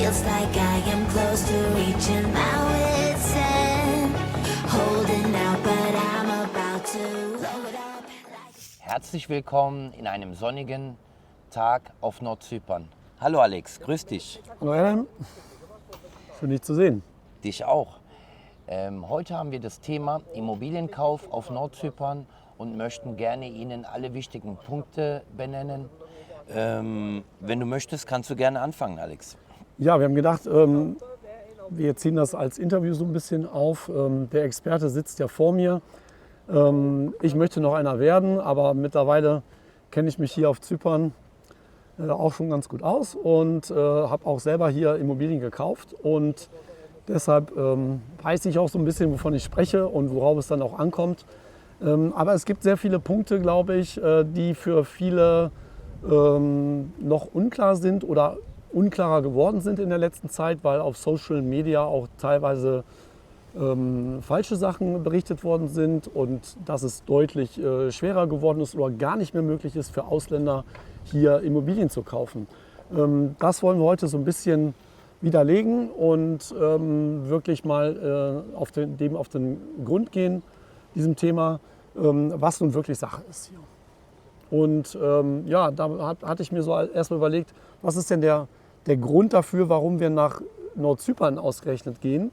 feels like I am close to reaching my wit's end. Holding out, but I'm about to blow it up. Herzlich willkommen in einem sonnigen Tag auf Nordzypern. Hallo Alex, grüß dich. Hallo Adam, schön dich zu sehen. Dich auch. Heute haben wir das Thema Immobilienkauf auf Nordzypern und möchten gerne Ihnen alle wichtigen Punkte benennen. Wenn du möchtest, kannst du gerne anfangen, Alex. Ja, wir haben gedacht, wir ziehen das als Interview so ein bisschen auf. Der Experte sitzt ja vor mir. Ich möchte noch einer werden, aber mittlerweile kenne ich mich hier auf Zypern auch schon ganz gut aus und habe auch selber hier Immobilien gekauft. Und deshalb weiß ich auch so ein bisschen, wovon ich spreche und worauf es dann auch ankommt. Aber es gibt sehr viele Punkte, glaube ich, die für viele noch unklar sind oder unklarer geworden sind in der letzten Zeit, weil auf Social Media auch teilweise falsche Sachen berichtet worden sind und dass es deutlich schwerer geworden ist oder gar nicht mehr möglich ist für Ausländer hier Immobilien zu kaufen. Das wollen wir heute so ein bisschen widerlegen und wirklich mal auf den Grund gehen, diesem Thema, was nun wirklich Sache ist hier. Und ja, da hatte ich mir so erstmal überlegt, was ist denn der Grund dafür, warum wir nach Nordzypern ausgerechnet gehen.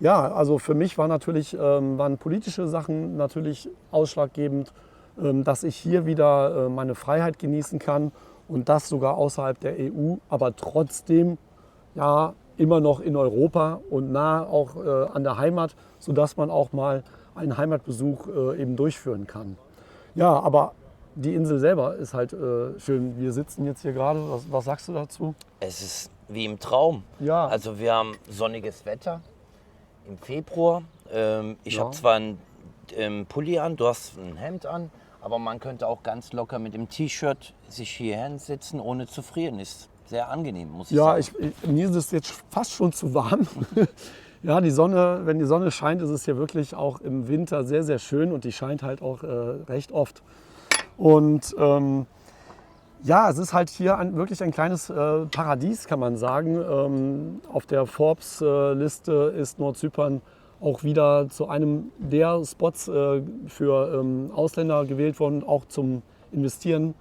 Ja, also für mich waren politische Sachen natürlich ausschlaggebend, dass ich hier wieder meine Freiheit genießen kann und das sogar außerhalb der EU, aber trotzdem ja immer noch in Europa und nah auch an der Heimat, sodass man auch mal einen Heimatbesuch eben durchführen kann. Ja, aber die Insel selber ist halt schön. Wir sitzen jetzt hier gerade. Was sagst du dazu? Es ist wie im Traum. Ja. Also wir haben sonniges Wetter im Februar. Ich Ja. habe zwar einen Pulli an, du hast ein Hemd an, aber man könnte auch ganz locker mit dem T-Shirt sich hier hinsetzen, ohne zu frieren. Ist sehr angenehm, muss ich Ja, sagen. mir ist es jetzt fast schon zu warm. Ja, wenn die Sonne scheint, ist es hier wirklich auch im Winter sehr, sehr schön und die scheint halt auch recht oft. Und ja, es ist halt hier wirklich ein kleines Paradies, kann man sagen. Auf der Forbes-Liste ist Nordzypern auch wieder zu einem der Spots für Ausländer gewählt worden, auch zum Investieren.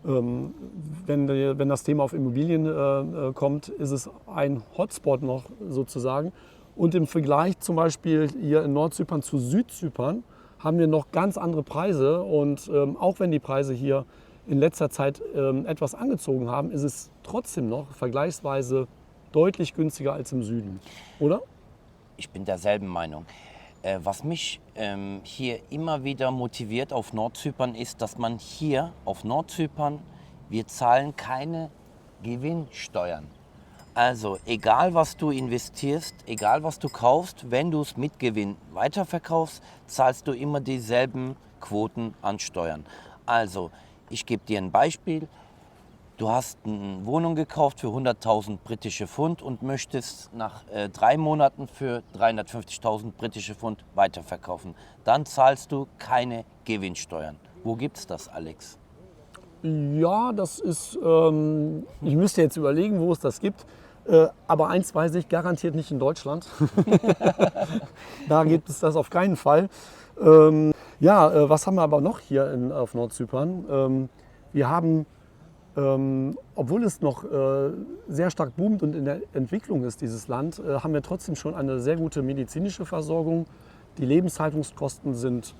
Wenn das Thema auf Immobilien kommt, ist es ein Hotspot noch sozusagen. Und im Vergleich zum Beispiel hier in Nordzypern zu Südzypern haben wir noch ganz andere Preise. Und auch wenn die Preise hier in letzter Zeit etwas angezogen haben, ist es trotzdem noch vergleichsweise deutlich günstiger als im Süden, oder? Ich bin derselben Meinung. Was mich hier immer wieder motiviert auf Nordzypern ist, dass man hier auf Nordzypern, wir zahlen keine Gewinnsteuern. Also egal was du investierst, egal was du kaufst, wenn du es mit Gewinn weiterverkaufst, zahlst du immer dieselben Quoten an Steuern. Also ich gebe dir ein Beispiel. Du hast eine Wohnung gekauft für 100.000 britische Pfund und möchtest nach 3 Monaten für 350.000 britische Pfund weiterverkaufen. Dann zahlst du keine Gewinnsteuern. Wo gibt's das, Alex? Ja, das ist, ich müsste jetzt überlegen, wo es das gibt. Aber eins weiß ich, garantiert nicht in Deutschland. Da gibt es das auf keinen Fall. Ja, was haben wir aber noch hier auf Nordzypern? Wir haben, obwohl es noch sehr stark boomt und in der Entwicklung ist, dieses Land, haben wir trotzdem schon eine sehr gute medizinische Versorgung. Die Lebenshaltungskosten sind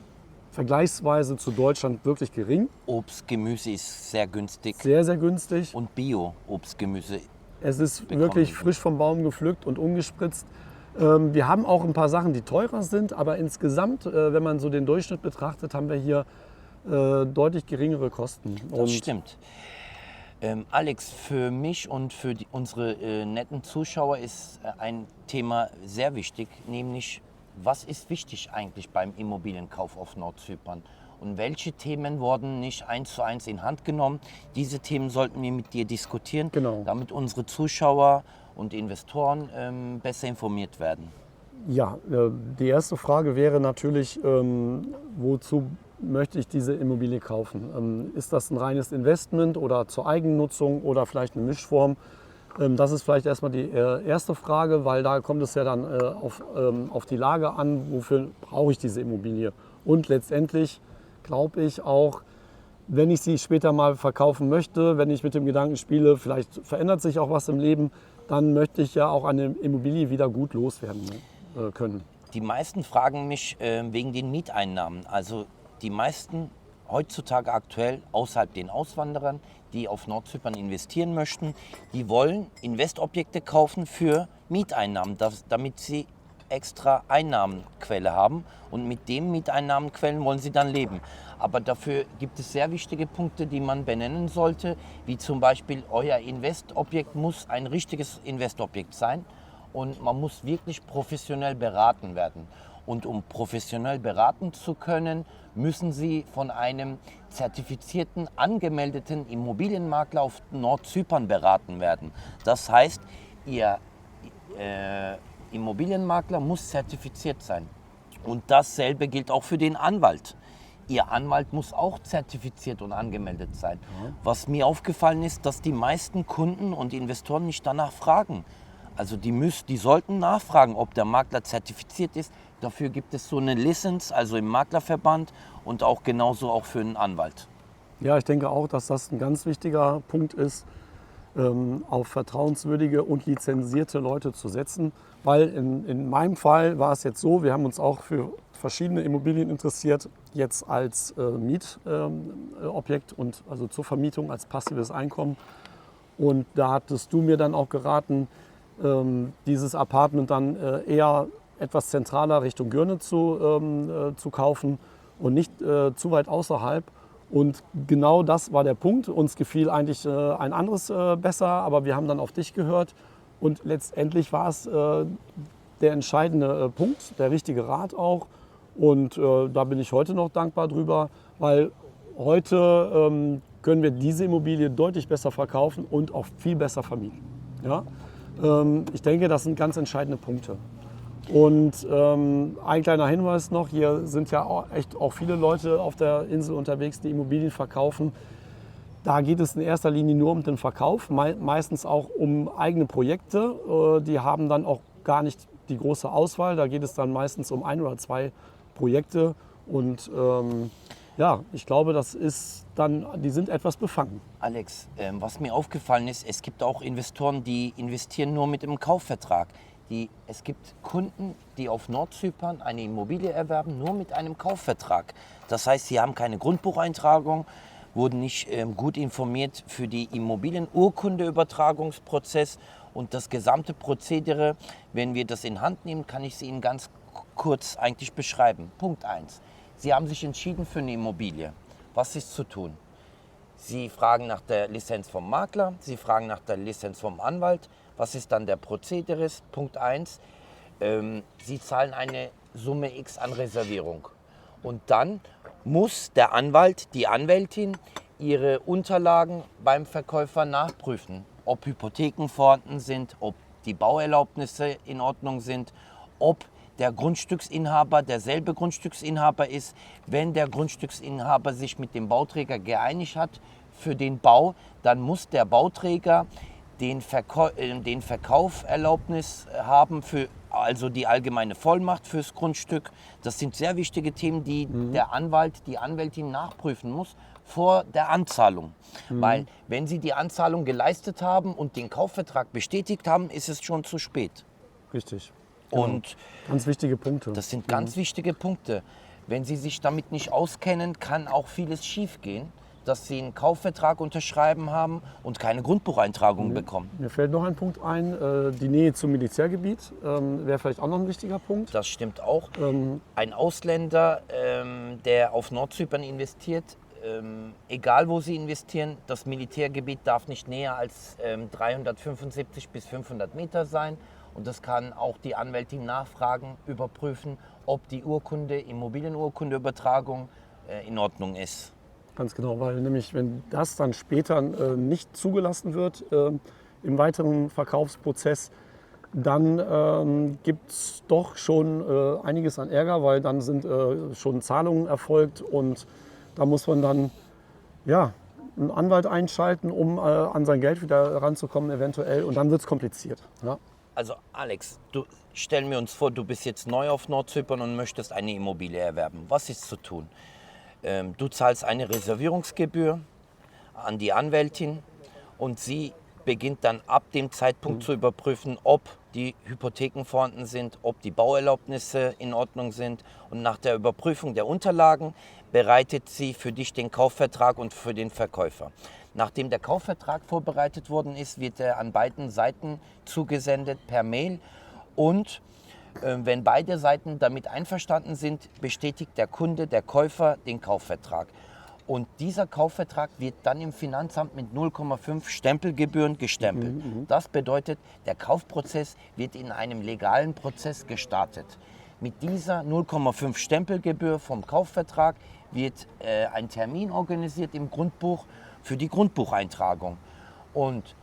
vergleichsweise zu Deutschland wirklich gering. Obst, Gemüse ist sehr günstig. Sehr, sehr günstig. Und Bio-Obst, Gemüse. Es ist wirklich frisch vom Baum gepflückt und ungespritzt. Wir haben auch ein paar Sachen, die teurer sind, aber insgesamt, wenn man so den Durchschnitt betrachtet, haben wir hier deutlich geringere Kosten. Das stimmt. Alex, für mich und für unsere netten Zuschauer ist ein Thema sehr wichtig, nämlich was ist wichtig eigentlich beim Immobilienkauf auf Nordzypern? Und welche Themen wurden nicht 1:1 in Hand genommen? Diese Themen sollten wir mit dir diskutieren, Genau. damit unsere Zuschauer und Investoren besser informiert werden. Ja, die erste Frage wäre natürlich, wozu möchte ich diese Immobilie kaufen? Ist das ein reines Investment oder zur Eigennutzung oder vielleicht eine Mischform? Das ist vielleicht erstmal die erste Frage, weil da kommt es ja dann auf die Lage an, wofür brauche ich diese Immobilie. Und letztendlich glaube ich auch, wenn ich sie später mal verkaufen möchte, wenn ich mit dem Gedanken spiele, vielleicht verändert sich auch was im Leben, dann möchte ich ja auch eine Immobilie wieder gut loswerden können. Die meisten fragen mich wegen den Mieteinnahmen. Also die meisten heutzutage aktuell außerhalb den Auswanderern, die auf Nordzypern investieren möchten, die wollen Investobjekte kaufen für Mieteinnahmen, damit sie extra Einnahmenquelle haben und mit den Mieteinnahmenquellen wollen sie dann leben. Aber dafür gibt es sehr wichtige Punkte, die man benennen sollte, wie zum Beispiel euer Investobjekt muss ein richtiges Investobjekt sein und man muss wirklich professionell beraten werden. Und um professionell beraten zu können, müssen Sie von einem zertifizierten, angemeldeten Immobilienmakler auf Nordzypern beraten werden. Das heißt, Ihr Immobilienmakler muss zertifiziert sein. Und dasselbe gilt auch für den Anwalt. Ihr Anwalt muss auch zertifiziert und angemeldet sein. Was mir aufgefallen ist, dass die meisten Kunden und Investoren nicht danach fragen. Also die sollten nachfragen, ob der Makler zertifiziert ist. Dafür gibt es so eine Lizenz, also im Maklerverband und auch genauso auch für einen Anwalt. Ja, ich denke auch, dass das ein ganz wichtiger Punkt ist, auf vertrauenswürdige und lizenzierte Leute zu setzen. Weil in meinem Fall war es jetzt so, wir haben uns auch für verschiedene Immobilien interessiert, jetzt als Mietobjekt und also zur Vermietung als passives Einkommen. Und da hattest du mir dann auch geraten, dieses Apartment dann eher etwas zentraler Richtung Gürne zu kaufen und nicht zu weit außerhalb. Und genau das war der Punkt. Uns gefiel eigentlich ein anderes besser, aber wir haben dann auf dich gehört. Und letztendlich war es der entscheidende Punkt, der richtige Rat auch. Und da bin ich heute noch dankbar drüber, weil heute können wir diese Immobilie deutlich besser verkaufen und auch viel besser vermieten. Ja? Ich denke, das sind ganz entscheidende Punkte. Und ein kleiner Hinweis noch, hier sind ja auch viele Leute auf der Insel unterwegs, die Immobilien verkaufen. Da geht es in erster Linie nur um den Verkauf, meistens auch um eigene Projekte. Die haben dann auch gar nicht die große Auswahl, da geht es dann meistens um 1 oder 2 Projekte. Und ja, ich glaube, die sind etwas befangen. Alex, was mir aufgefallen ist, es gibt auch Investoren, die investieren nur mit einem Kaufvertrag. Es gibt Kunden, die auf Nordzypern eine Immobilie erwerben, nur mit einem Kaufvertrag. Das heißt, sie haben keine Grundbucheintragung, wurden nicht gut informiert für die Immobilienurkundeübertragungsprozess und das gesamte Prozedere. Wenn wir das in Hand nehmen, kann ich es Ihnen ganz kurz eigentlich beschreiben. Punkt 1. Sie haben sich entschieden für eine Immobilie. Was ist zu tun? Sie fragen nach der Lizenz vom Makler, Sie fragen nach der Lizenz vom Anwalt. Was ist dann der Prozedere? Punkt 1, Sie zahlen eine Summe X an Reservierung. Und dann muss der Anwalt, die Anwältin, ihre Unterlagen beim Verkäufer nachprüfen. Ob Hypotheken vorhanden sind, ob die Bauerlaubnisse in Ordnung sind, ob der Grundstücksinhaber derselbe Grundstücksinhaber ist. Wenn der Grundstücksinhaber sich mit dem Bauträger geeinigt hat für den Bau, dann muss der Bauträger den Verkauferlaubnis haben, also die allgemeine Vollmacht fürs Grundstück. Das sind sehr wichtige Themen, die der Anwalt, die Anwältin nachprüfen muss vor der Anzahlung. Weil wenn Sie die Anzahlung geleistet haben und den Kaufvertrag bestätigt haben, ist es schon zu spät. Richtig. Und ganz wichtige Punkte. Das sind ganz wichtige Punkte. Wenn Sie sich damit nicht auskennen, kann auch vieles schiefgehen, dass Sie einen Kaufvertrag unterschreiben haben und keine Grundbucheintragung bekommen. Mir fällt noch ein Punkt ein, die Nähe zum Militärgebiet wäre vielleicht auch noch ein wichtiger Punkt. Das stimmt auch. Ein Ausländer, der auf Nordzypern investiert, egal wo Sie investieren, das Militärgebiet darf nicht näher als 375 bis 500 Meter sein. Und das kann auch die Anwältin nachfragen, überprüfen, ob die Immobilienurkundeübertragung in Ordnung ist. Ganz genau, weil nämlich, wenn das dann später nicht zugelassen wird im weiteren Verkaufsprozess, dann gibt es doch schon einiges an Ärger, weil dann sind schon Zahlungen erfolgt und da muss man dann ja, einen Anwalt einschalten, um an sein Geld wieder ranzukommen eventuell. Und dann wird es kompliziert. Ja. Also Alex, stellen wir uns vor, du bist jetzt neu auf Nordzypern und möchtest eine Immobilie erwerben. Was ist zu tun? Du zahlst eine Reservierungsgebühr an die Anwältin und sie beginnt dann ab dem Zeitpunkt zu überprüfen, ob die Hypotheken vorhanden sind, ob die Bauerlaubnisse in Ordnung sind. Und nach der Überprüfung der Unterlagen bereitet sie für dich den Kaufvertrag und für den Verkäufer. Nachdem der Kaufvertrag vorbereitet worden ist, wird er an beiden Seiten zugesendet per Mail. Und wenn beide Seiten damit einverstanden sind, bestätigt der Kunde, der Käufer, den Kaufvertrag. Und dieser Kaufvertrag wird dann im Finanzamt mit 0,5 Stempelgebühren gestempelt. Das bedeutet, der Kaufprozess wird in einem legalen Prozess gestartet. Mit dieser 0,5 Stempelgebühr vom Kaufvertrag wird ein Termin organisiert im Grundbuch für die Grundbucheintragung. Und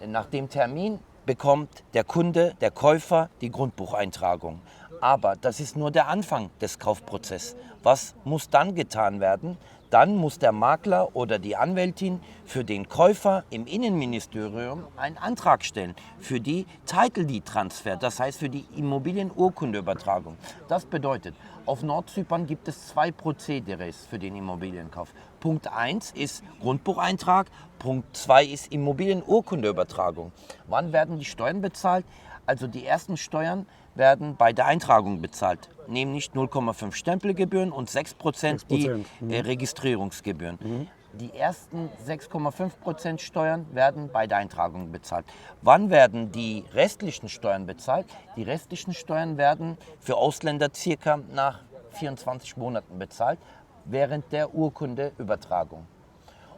nach dem Termin bekommt der Kunde, der Käufer, die Grundbucheintragung. Aber das ist nur der Anfang des Kaufprozesses. Was muss dann getan werden? Dann muss der Makler oder die Anwältin für den Käufer im Innenministerium einen Antrag stellen für die Title Deed Transfer, das heißt für die Immobilienurkundeübertragung. Das bedeutet, auf Nordzypern gibt es 2 Prozederes für den Immobilienkauf. Punkt 1 ist Grundbucheintrag, Punkt 2 ist Immobilienurkundeübertragung. Wann werden die Steuern bezahlt? Also die ersten Steuern werden bei der Eintragung bezahlt, nämlich 0,5 Stempelgebühren und 6% die Registrierungsgebühren. Die ersten 6,5% Steuern werden bei der Eintragung bezahlt. Wann werden die restlichen Steuern bezahlt? Die restlichen Steuern werden für Ausländer circa nach 24 Monaten bezahlt, während der Urkundeübertragung.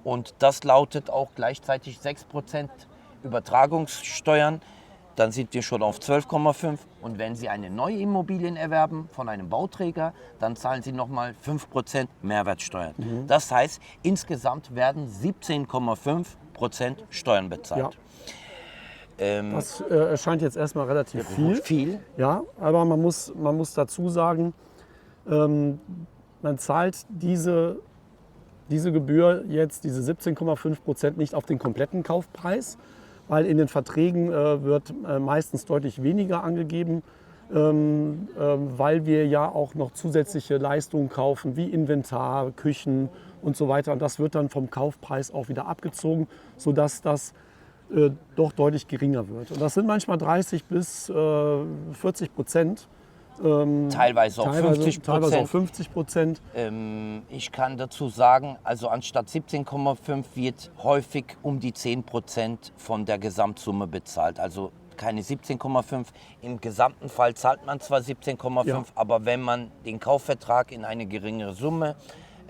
Und das lautet auch gleichzeitig 6% Übertragungssteuern. Dann sind wir schon auf 12,5. Und wenn Sie eine neue Immobilie erwerben von einem Bauträger, dann zahlen Sie nochmal 5% Mehrwertsteuer. Das heißt, insgesamt werden 17,5% Steuern bezahlt. Ja. Das erscheint jetzt erstmal relativ viel. Ja, aber man muss dazu sagen, man zahlt diese Gebühr jetzt, diese 17,5%, nicht auf den kompletten Kaufpreis, weil in den Verträgen wird meistens deutlich weniger angegeben, weil wir ja auch noch zusätzliche Leistungen kaufen, wie Inventar, Küchen und so weiter. Und das wird dann vom Kaufpreis auch wieder abgezogen, sodass das doch deutlich geringer wird. Und das sind manchmal 30 bis 40%. Teilweise auch 50%. Teilweise auch 50%. Ich kann dazu sagen, also anstatt 17,5 wird häufig um die 10% von der Gesamtsumme bezahlt. Also keine 17,5. Im gesamten Fall zahlt man zwar 17,5, ja, aber wenn man den Kaufvertrag in eine geringere Summe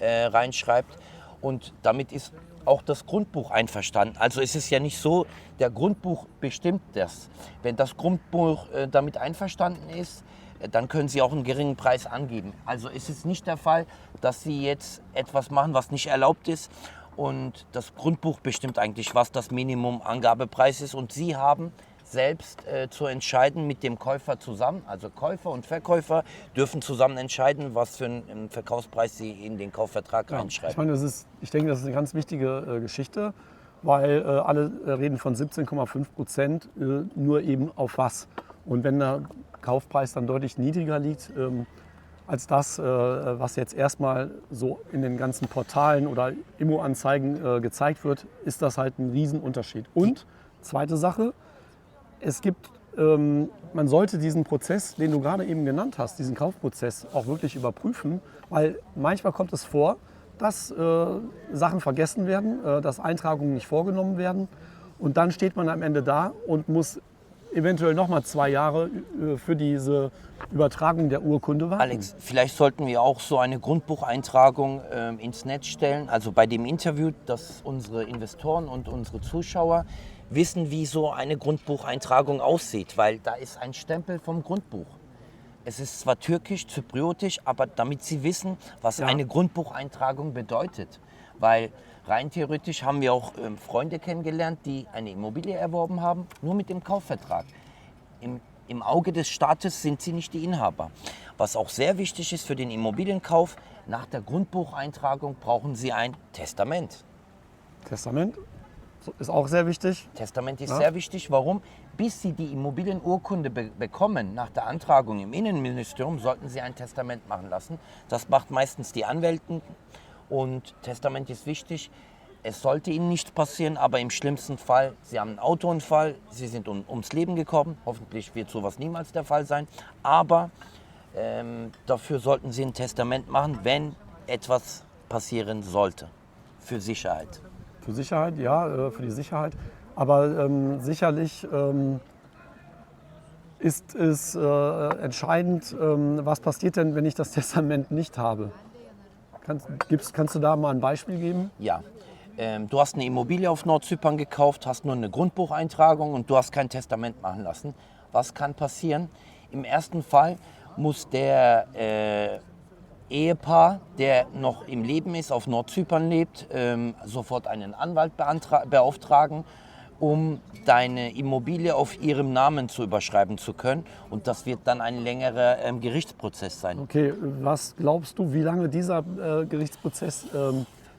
reinschreibt, und damit ist auch das Grundbuch einverstanden. Also es ist ja nicht so, der Grundbuch bestimmt das. Wenn das Grundbuch damit einverstanden ist, dann können Sie auch einen geringen Preis angeben. Also es ist nicht der Fall, dass Sie jetzt etwas machen, was nicht erlaubt ist. Und das Grundbuch bestimmt eigentlich, was das Minimumangabepreis ist. Und Sie haben selbst zu entscheiden mit dem Käufer zusammen. Also Käufer und Verkäufer dürfen zusammen entscheiden, was für einen Verkaufspreis Sie in den Kaufvertrag reinschreiben. Ich meine, ich denke, das ist eine ganz wichtige Geschichte, weil alle reden von 17,5%, nur eben auf was. Und wenn der Kaufpreis dann deutlich niedriger liegt als das, was jetzt erstmal so in den ganzen Portalen oder Immo-Anzeigen gezeigt wird, ist das halt ein Riesenunterschied. Und zweite Sache, es gibt, man sollte diesen Prozess, den du gerade eben genannt hast, diesen Kaufprozess auch wirklich überprüfen, weil manchmal kommt es vor, dass Sachen vergessen werden, dass Eintragungen nicht vorgenommen werden und dann steht man am Ende da und muss eventuell nochmal 2 Jahre für diese Übertragung der Urkunde warten. Alex, vielleicht sollten wir auch so eine Grundbucheintragung ins Netz stellen. Also bei dem Interview, dass unsere Investoren und unsere Zuschauer wissen, wie so eine Grundbucheintragung aussieht, weil da ist ein Stempel vom Grundbuch. Es ist zwar türkisch, zypriotisch, aber damit Sie wissen, was eine Grundbucheintragung bedeutet. Weil rein theoretisch haben wir auch Freunde kennengelernt, die eine Immobilie erworben haben, nur mit dem Kaufvertrag. Im Auge des Staates sind sie nicht die Inhaber. Was auch sehr wichtig ist für den Immobilienkauf, nach der Grundbucheintragung brauchen Sie ein Testament. Testament ist auch sehr wichtig. Testament ist Ja. sehr wichtig. Warum? Bis Sie die Immobilienurkunde bekommen, nach der Antragung im Innenministerium, sollten Sie ein Testament machen lassen. Das macht meistens die Anwälten. Und Testament ist wichtig. Es sollte Ihnen nichts passieren, aber im schlimmsten Fall, Sie haben einen Autounfall, Sie sind ums Leben gekommen. Hoffentlich wird sowas niemals der Fall sein. Aber dafür sollten Sie ein Testament machen, wenn etwas passieren sollte. Für Sicherheit. Für Sicherheit, ja, für die Sicherheit. Aber sicherlich ist es entscheidend, was passiert denn, wenn ich das Testament nicht habe? Kannst du da mal ein Beispiel geben? Ja, du hast eine Immobilie auf Nordzypern gekauft, hast nur eine Grundbucheintragung und du hast kein Testament machen lassen. Was kann passieren? Im ersten Fall muss der Ehepaar, der noch im Leben ist, auf Nordzypern lebt, sofort einen Anwalt beauftragen, um deine Immobilie auf ihrem Namen zu überschreiben zu können. Und das wird dann ein längerer Gerichtsprozess sein. Okay, was glaubst du, wie lange dieser Gerichtsprozess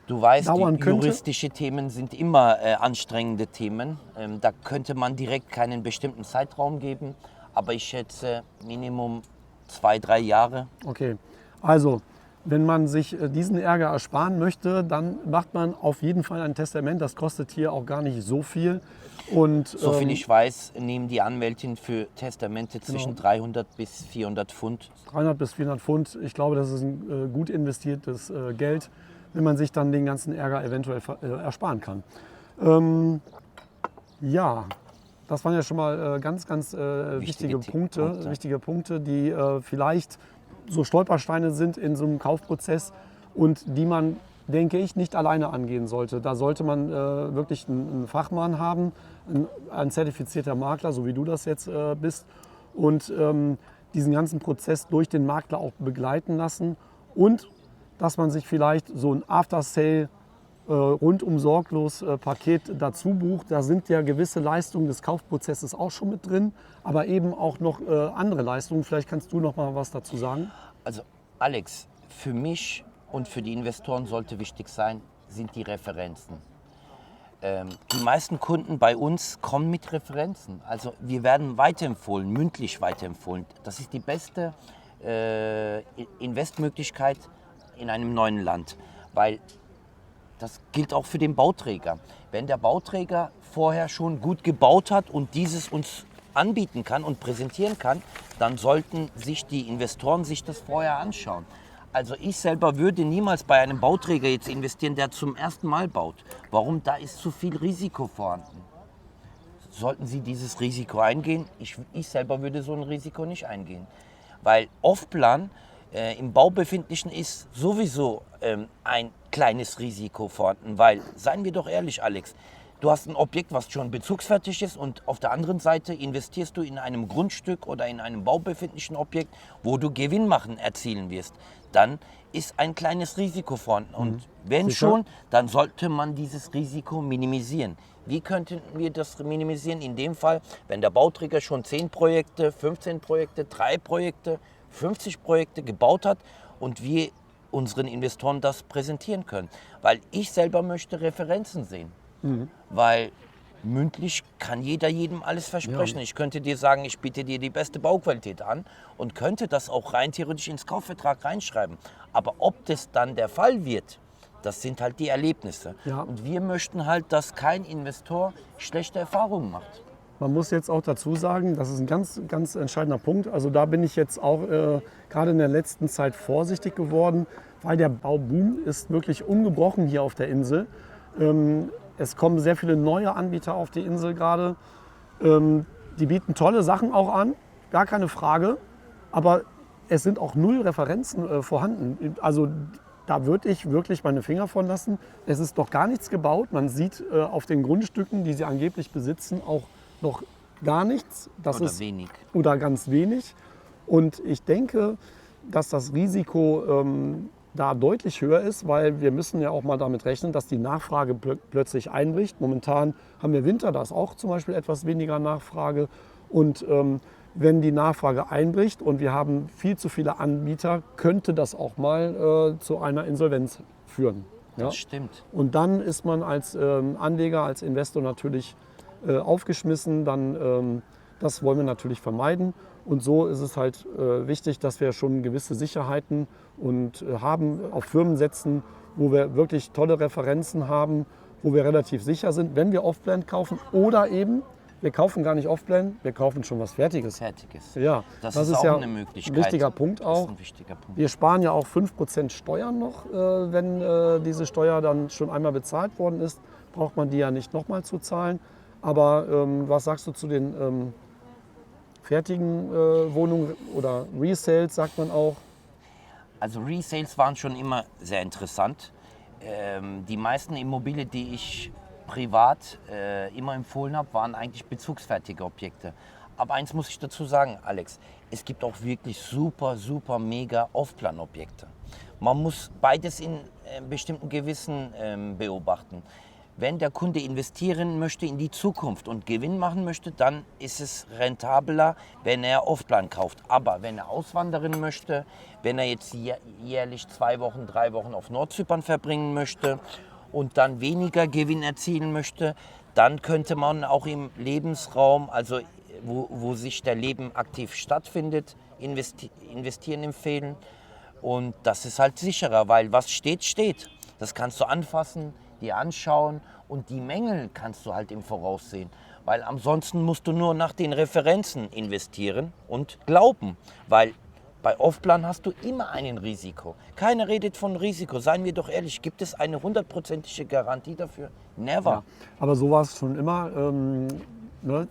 Du weißt, dauern die könnte? juristische Themen sind immer anstrengende Themen. Da könnte man direkt keinen bestimmten Zeitraum geben. Aber ich schätze Minimum 2-3 Jahre. Okay, also wenn man sich diesen Ärger ersparen möchte, dann macht man auf jeden Fall ein Testament. Das kostet hier auch gar nicht so viel. Und, Soviel ich weiß, nehmen die Anwältin für Testamente zwischen 300 bis 400 Pfund. 300 bis 400 Pfund, ich glaube, das ist ein gut investiertes Geld, wenn man sich dann den ganzen Ärger eventuell ersparen kann. Ja, das waren ja schon mal ganz wichtige Punkte, die vielleicht so Stolpersteine sind in so einem Kaufprozess und die man, denke ich, nicht alleine angehen sollte. Da sollte man wirklich einen Fachmann haben, ein zertifizierter Makler, so wie du das jetzt bist, und diesen ganzen Prozess durch den Makler auch begleiten lassen und dass man sich vielleicht so ein After-Sale rundum sorglos Paket dazu bucht. Da sind ja gewisse Leistungen des Kaufprozesses auch schon mit drin, aber eben auch noch andere Leistungen. Vielleicht kannst du noch mal was dazu sagen. Also Alex, für mich und für die Investoren sollte wichtig sein, sind die Referenzen. Die meisten Kunden bei uns kommen mit Referenzen. Also wir werden weiterempfohlen, mündlich weiterempfohlen. Das ist die beste Investmöglichkeit in einem neuen Land, weil das gilt auch für den Bauträger. Wenn der Bauträger vorher schon gut gebaut hat und dieses uns anbieten kann und präsentieren kann, dann sollten sich die Investoren sich das vorher anschauen. Also ich selber würde niemals bei einem Bauträger jetzt investieren, der zum ersten Mal baut. Warum? Da ist zu viel Risiko vorhanden. Sollten Sie dieses Risiko eingehen? Ich selber würde so ein Risiko nicht eingehen. Weil Off-Plan im Baubefindlichen ist sowieso ein kleines Risiko vorhanden. Weil, seien wir doch ehrlich, Alex, du hast ein Objekt, was schon bezugsfertig ist und auf der anderen Seite investierst du in einem Grundstück oder in einem baubefindlichen Objekt, wo du Gewinn erzielen wirst. Dann ist ein kleines Risiko vorhanden. Und wenn Sicher? schon, dann sollte man dieses Risiko minimisieren. Wie könnten wir das minimisieren? In dem Fall, wenn der Bauträger schon 10 Projekte, 15 Projekte, 3 Projekte, 50 Projekte gebaut hat und wir unseren Investoren das präsentieren können. Weil ich selber möchte Referenzen sehen. Weil mündlich kann jeder jedem alles versprechen. Ja. Ich könnte dir sagen, ich biete dir die beste Bauqualität an und könnte das auch rein theoretisch ins Kaufvertrag reinschreiben. Aber ob das dann der Fall wird, das sind halt die Erlebnisse. Ja. Und wir möchten halt, dass kein Investor schlechte Erfahrungen macht. Man muss jetzt auch dazu sagen, das ist ein ganz entscheidender Punkt. Also da bin ich jetzt auch gerade in der letzten Zeit vorsichtig geworden, weil der Bauboom ist wirklich ungebrochen hier auf der Insel. Es kommen sehr viele neue Anbieter auf die Insel gerade. Die bieten tolle Sachen auch an, gar keine Frage. Aber es sind auch 0 Referenzen vorhanden. Also da würde ich wirklich meine Finger von lassen. Es ist noch gar nichts gebaut. Man sieht auf den Grundstücken, die sie angeblich besitzen, auch noch gar nichts. Das Oder ist wenig. oder ganz wenig. Und ich denke, dass das Risiko da deutlich höher ist, weil wir müssen ja auch mal damit rechnen, dass die Nachfrage plötzlich einbricht. Momentan haben wir Winter, da ist auch zum Beispiel etwas weniger Nachfrage. Und wenn die Nachfrage einbricht und wir haben viel zu viele Anbieter, könnte das auch mal zu einer Insolvenz führen. Ja? Das stimmt. Und dann ist man als Anleger, als Investor natürlich aufgeschmissen. Das wollen wir natürlich vermeiden. Und so ist es halt wichtig, dass wir schon gewisse Sicherheiten haben, auf Firmen setzen, wo wir wirklich tolle Referenzen haben, wo wir relativ sicher sind, wenn wir Off-Plan kaufen. Oder eben, wir kaufen gar nicht Off-Plan, wir kaufen schon was Fertiges. Fertiges. Ja, Das ist auch ja eine Möglichkeit. ein wichtiger Punkt Das auch. ist ein wichtiger Punkt. Wir sparen ja auch 5% Steuern noch, wenn diese Steuer dann schon einmal bezahlt worden ist, braucht man die ja nicht nochmal zu zahlen. Aber was sagst du zu den fertigen Wohnungen oder Resales, sagt man auch? Also Resales waren schon immer sehr interessant. Die meisten Immobilien, die ich privat immer empfohlen habe, waren eigentlich bezugsfertige Objekte. Aber eins muss ich dazu sagen, Alex, es gibt auch wirklich super, super mega Off-Plan-Objekte. Man muss beides in bestimmten Gewissen beobachten. Wenn der Kunde investieren möchte in die Zukunft und Gewinn machen möchte, dann ist es rentabler, wenn er Off-Plan kauft. Aber wenn er auswandern möchte, wenn er jetzt jährlich 2 Wochen, 3 Wochen auf Nordzypern verbringen möchte und dann weniger Gewinn erzielen möchte, dann könnte man auch im Lebensraum, also wo sich der Leben aktiv stattfindet, investieren empfehlen. Und das ist halt sicherer, weil was steht, steht. Das kannst du anfassen, dir anschauen und die Mängel kannst du halt im Voraus sehen. Weil ansonsten musst du nur nach den Referenzen investieren und glauben. Weil bei Off-Plan hast du immer ein Risiko. Keiner redet von Risiko. Seien wir doch ehrlich, gibt es eine 100%ige Garantie dafür? Never. Ja, aber so war es schon immer. Ne?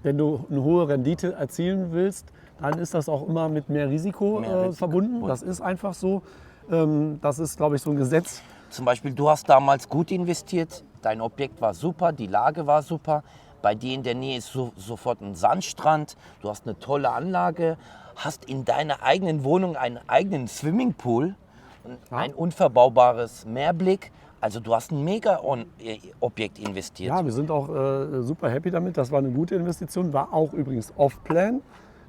Wenn du eine hohe Rendite erzielen willst, dann ist das auch immer mit mehr Risiko, verbunden. Das ist einfach so. Das ist, glaube ich, so ein Gesetz. Zum Beispiel, du hast damals gut investiert, dein Objekt war super, die Lage war super. Bei dir in der Nähe ist sofort ein Sandstrand, du hast eine tolle Anlage, hast in deiner eigenen Wohnung einen eigenen Swimmingpool, ein unverbaubares Meerblick. Also du hast ein Mega-Objekt investiert. Ja, wir sind auch super happy damit. Das war eine gute Investition, war auch übrigens Off-Plan.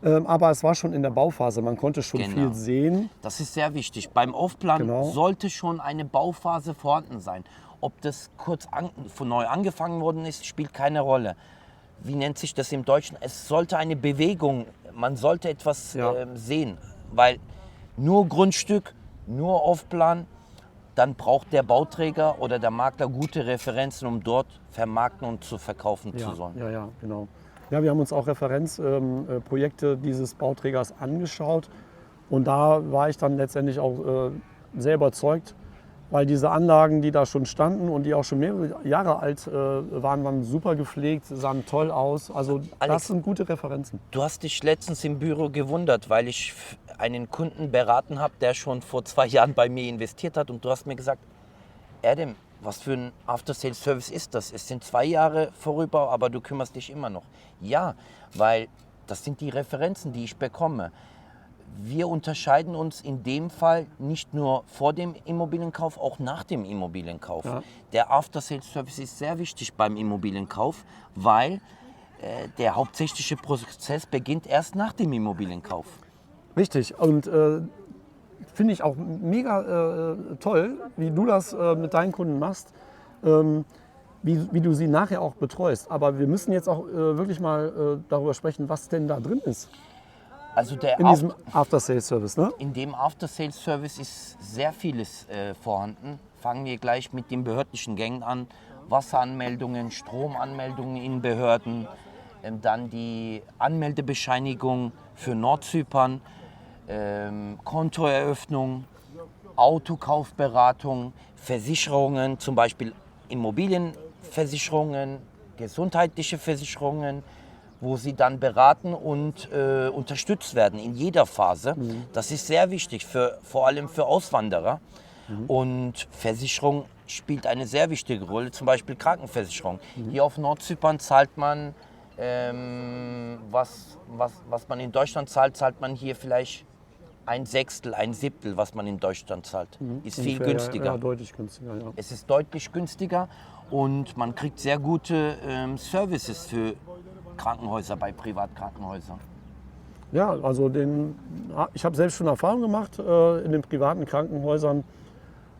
Aber es war schon in der Bauphase, man konnte schon viel sehen. Das ist sehr wichtig. Beim Aufplan Genau. sollte schon eine Bauphase vorhanden sein. Ob das von neu angefangen worden ist, spielt keine Rolle. Wie nennt sich das im Deutschen? Es sollte eine Bewegung, man sollte etwas sehen. Weil nur Grundstück, nur Aufplan, dann braucht der Bauträger oder der Makler gute Referenzen, um dort vermarkten und zu verkaufen zu sollen. Ja, genau. Ja, wir haben uns auch Referenzprojekte dieses Bauträgers angeschaut und da war ich dann letztendlich auch sehr überzeugt, weil diese Anlagen, die da schon standen und die auch schon mehrere Jahre alt waren super gepflegt, sahen toll aus. Also Alex, das sind gute Referenzen. Du hast dich letztens im Büro gewundert, weil ich einen Kunden beraten habe, der schon vor 2 Jahren bei mir investiert hat und du hast mir gesagt, Erdem, was für ein After-Sales-Service ist das? Es sind 2 Jahre vorüber, aber du kümmerst dich immer noch. Ja, weil das sind die Referenzen, die ich bekomme. Wir unterscheiden uns in dem Fall nicht nur vor dem Immobilienkauf, auch nach dem Immobilienkauf. Ja. Der After-Sales-Service ist sehr wichtig beim Immobilienkauf, weil der hauptsächliche Prozess beginnt erst nach dem Immobilienkauf. Richtig. Und finde ich auch mega toll, wie du das mit deinen Kunden machst, wie du sie nachher auch betreust. Aber wir müssen jetzt auch wirklich mal darüber sprechen, was denn da drin ist. Also In diesem After-Sales-Service, ne? In dem After-Sales-Service ist sehr vieles vorhanden. Fangen wir gleich mit den behördlichen Gängen an. Wasseranmeldungen, Stromanmeldungen in Behörden, dann die Anmeldebescheinigung für Nordzypern, Kontoeröffnung, Autokaufberatung, Versicherungen, zum Beispiel Immobilienversicherungen, gesundheitliche Versicherungen, wo sie dann beraten und unterstützt werden in jeder Phase. Das ist sehr wichtig, vor allem für Auswanderer. Und Versicherung spielt eine sehr wichtige Rolle, zum Beispiel Krankenversicherung. Hier auf Nordzypern zahlt man, was man in Deutschland zahlt, zahlt man hier vielleicht 1/6, 1/7, was man in Deutschland zahlt. Ist viel günstiger. Ja, deutlich günstiger, ja. Es ist deutlich günstiger und man kriegt sehr gute Services für Krankenhäuser bei Privatkrankenhäusern. Ja, also ich habe selbst schon Erfahrung gemacht in den privaten Krankenhäusern,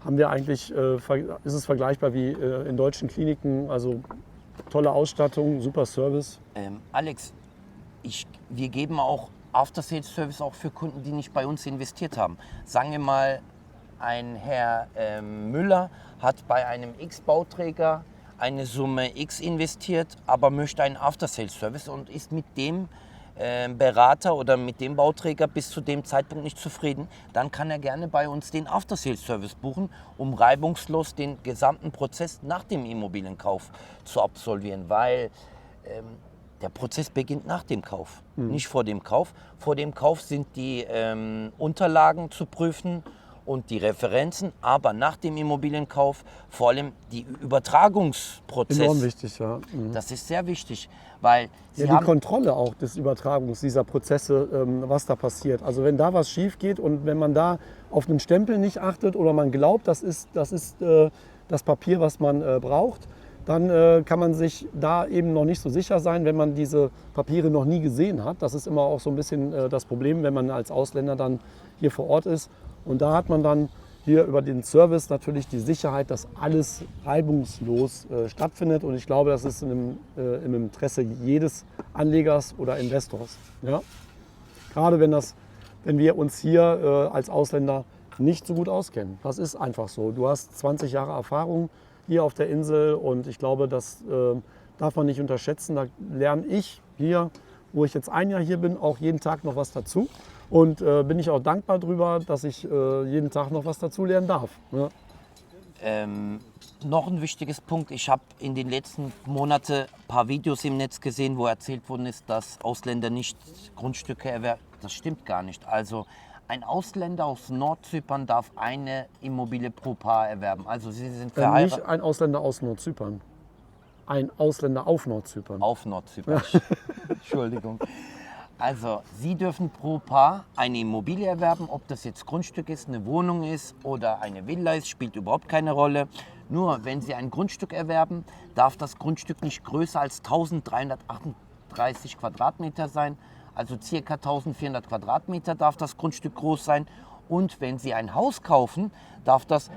haben wir eigentlich, ist es vergleichbar wie in deutschen Kliniken, also tolle Ausstattung, super Service. Alex, wir geben auch After-Sales-Service auch für Kunden, die nicht bei uns investiert haben. Sagen wir mal, ein Herr Müller hat bei einem X-Bauträger eine Summe X investiert, aber möchte einen After-Sales-Service und ist mit dem Berater oder mit dem Bauträger bis zu dem Zeitpunkt nicht zufrieden, dann kann er gerne bei uns den After-Sales-Service buchen, um reibungslos den gesamten Prozess nach dem Immobilienkauf zu absolvieren, weil der Prozess beginnt nach dem Kauf, nicht vor dem Kauf. Vor dem Kauf sind die Unterlagen zu prüfen und die Referenzen, aber nach dem Immobilienkauf vor allem die Übertragungsprozess. Enorm wichtig, ja. Das ist sehr wichtig, weil Sie Ja, die haben Kontrolle auch des Übertragungs dieser Prozesse, was da passiert. Also wenn da was schief geht und wenn man da auf einen Stempel nicht achtet oder man glaubt, das ist das Papier, was man braucht, dann kann man sich da eben noch nicht so sicher sein, wenn man diese Papiere noch nie gesehen hat. Das ist immer auch so ein bisschen das Problem, wenn man als Ausländer dann hier vor Ort ist. Und da hat man dann hier über den Service natürlich die Sicherheit, dass alles reibungslos stattfindet. Und ich glaube, das ist im Interesse jedes Anlegers oder Investors. Ja? Gerade wenn wir uns hier als Ausländer nicht so gut auskennen. Das ist einfach so. Du hast 20 Jahre Erfahrung hier auf der Insel und ich glaube, das darf man nicht unterschätzen. Da lerne ich hier, wo ich jetzt ein Jahr hier bin, auch jeden Tag noch was dazu. Und bin ich auch dankbar darüber, dass ich jeden Tag noch was dazu lernen darf. Ja. Noch ein wichtiges Punkt, ich habe in den letzten Monaten ein paar Videos im Netz gesehen, wo erzählt worden ist, dass Ausländer nicht Grundstücke erwerben. Das stimmt gar nicht. Also ein Ausländer aus Nordzypern darf eine Immobilie pro Paar erwerben. Also Sie sind verheiratet. Nicht ein Ausländer aus Nordzypern. Ein Ausländer auf Nordzypern. Auf Nordzypern. Entschuldigung. Also Sie dürfen pro Paar eine Immobilie erwerben, ob das jetzt Grundstück ist, eine Wohnung ist oder eine Villa ist, spielt überhaupt keine Rolle. Nur wenn Sie ein Grundstück erwerben, darf das Grundstück nicht größer als 1338 Quadratmeter sein. Also ca. 1400 Quadratmeter darf das Grundstück groß sein. Und wenn Sie ein Haus kaufen, darf das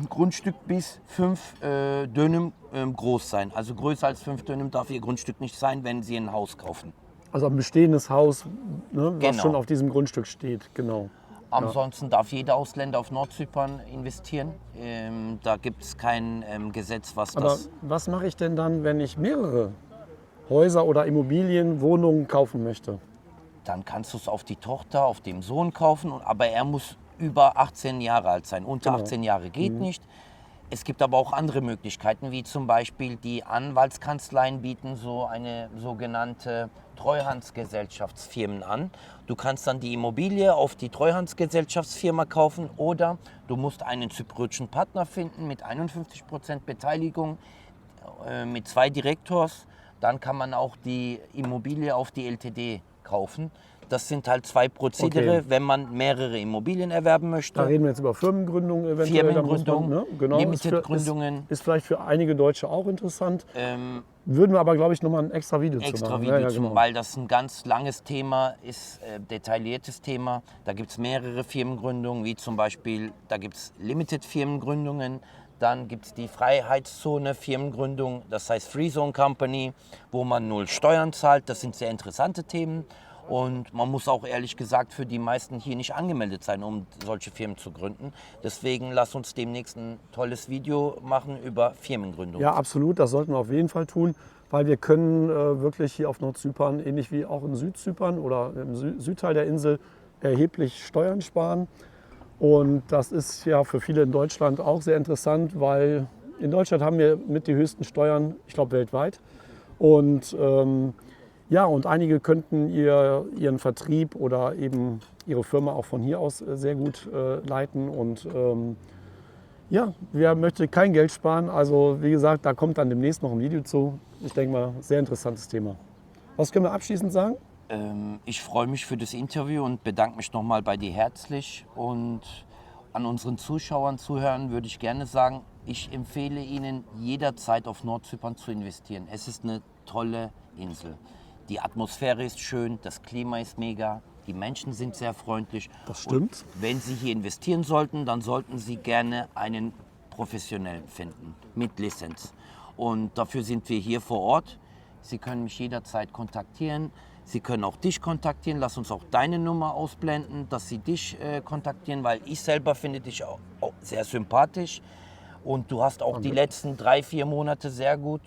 Grundstück bis 5 Dönüm groß sein. Also größer als 5 Dönüm darf Ihr Grundstück nicht sein, wenn Sie ein Haus kaufen. Also ein bestehendes Haus, ne, was Genau. schon auf diesem Grundstück steht. Genau. Ansonsten darf jeder Ausländer auf Nordzypern investieren. Da gibt es kein Gesetz, was Aber das... was mache ich denn dann, wenn ich mehrere Häuser oder Immobilien, Wohnungen kaufen möchte? Dann kannst du es auf die Tochter, auf den Sohn kaufen, aber er muss über 18 Jahre alt sein. Unter Genau. 18 Jahre geht nicht. Es gibt aber auch andere Möglichkeiten, wie zum Beispiel die Anwaltskanzleien bieten so eine sogenannte Treuhandsgesellschaftsfirmen an. Du kannst dann die Immobilie auf die Treuhandsgesellschaftsfirma kaufen oder du musst einen zypriotischen Partner finden mit 51% Beteiligung, mit 2 Direktors. Dann kann man auch die Immobilie auf die LTD kaufen. Das sind halt 2 Prozedere, Okay. wenn man mehrere Immobilien erwerben möchte. Da reden wir jetzt über Firmengründung eventuell. Da muss man, Firmengründung, genau, Limited-Gründungen. Ist vielleicht für einige Deutsche auch interessant. Würden wir aber, glaube ich, nochmal ein extra Video zu Extra machen. Video Ja, zu, genau. weil das ein ganz langes Thema ist, detailliertes Thema. Da gibt es mehrere Firmengründungen, wie zum Beispiel, da gibt es Limited-Firmengründungen, dann gibt es die Freiheitszone-Firmengründung, das heißt Free Zone Company, wo man 0 Steuern zahlt. Das sind sehr interessante Themen. Und man muss auch ehrlich gesagt für die meisten hier nicht angemeldet sein, um solche Firmen zu gründen. Deswegen lass uns demnächst ein tolles Video machen über Firmengründung. Ja, absolut. Das sollten wir auf jeden Fall tun, weil wir können wirklich hier auf Nordzypern, ähnlich wie auch in Südzypern oder im Südteil der Insel, erheblich Steuern sparen. Und das ist ja für viele in Deutschland auch sehr interessant, weil in Deutschland haben wir mit die höchsten Steuern, ich glaube weltweit. Und ja, und einige könnten ihren Vertrieb oder eben ihre Firma auch von hier aus sehr gut leiten. Und ja, wer möchte kein Geld sparen? Also wie gesagt, da kommt dann demnächst noch ein Video zu. Ich denke mal, sehr interessantes Thema. Was können wir abschließend sagen? Ich freue mich für das Interview und bedanke mich nochmal bei dir herzlich. Und an unseren Zuschauern, Zuhörern würde ich gerne sagen, ich empfehle Ihnen jederzeit auf Nordzypern zu investieren. Es ist eine tolle Insel. Die Atmosphäre ist schön, das Klima ist mega, die Menschen sind sehr freundlich. Das stimmt. Und wenn Sie hier investieren sollten, dann sollten Sie gerne einen Professionellen finden mit Lizenz. Und dafür sind wir hier vor Ort. Sie können mich jederzeit kontaktieren. Sie können auch dich kontaktieren. Lass uns auch deine Nummer ausblenden, dass sie dich kontaktieren, weil ich selber finde dich auch sehr sympathisch. Und du hast auch die letzten 3-4 Monate sehr gut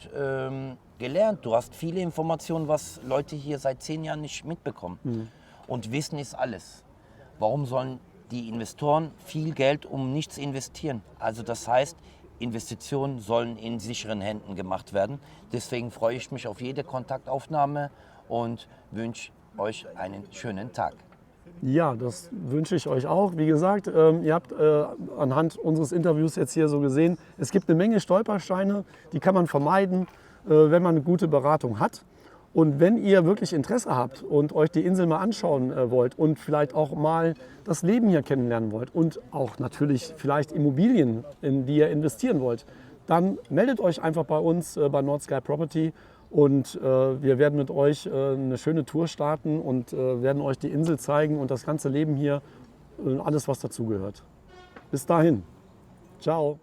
gelernt. Du hast viele Informationen, was Leute hier seit 10 Jahren nicht mitbekommen. Und Wissen ist alles. Warum sollen die Investoren viel Geld um nichts investieren? Also das heißt, Investitionen sollen in sicheren Händen gemacht werden. Deswegen freue ich mich auf jede Kontaktaufnahme und wünsche euch einen schönen Tag. Ja, das wünsche ich euch auch. Wie gesagt, ihr habt anhand unseres Interviews jetzt hier so gesehen, es gibt eine Menge Stolpersteine, die kann man vermeiden, wenn man eine gute Beratung hat. Und wenn ihr wirklich Interesse habt und euch die Insel mal anschauen wollt und vielleicht auch mal das Leben hier kennenlernen wollt und auch natürlich vielleicht Immobilien, in die ihr investieren wollt, dann meldet euch einfach bei uns bei Nordsky Property und wir werden mit euch eine schöne Tour starten und werden euch die Insel zeigen und das ganze Leben hier, alles was dazugehört. Bis dahin. Ciao.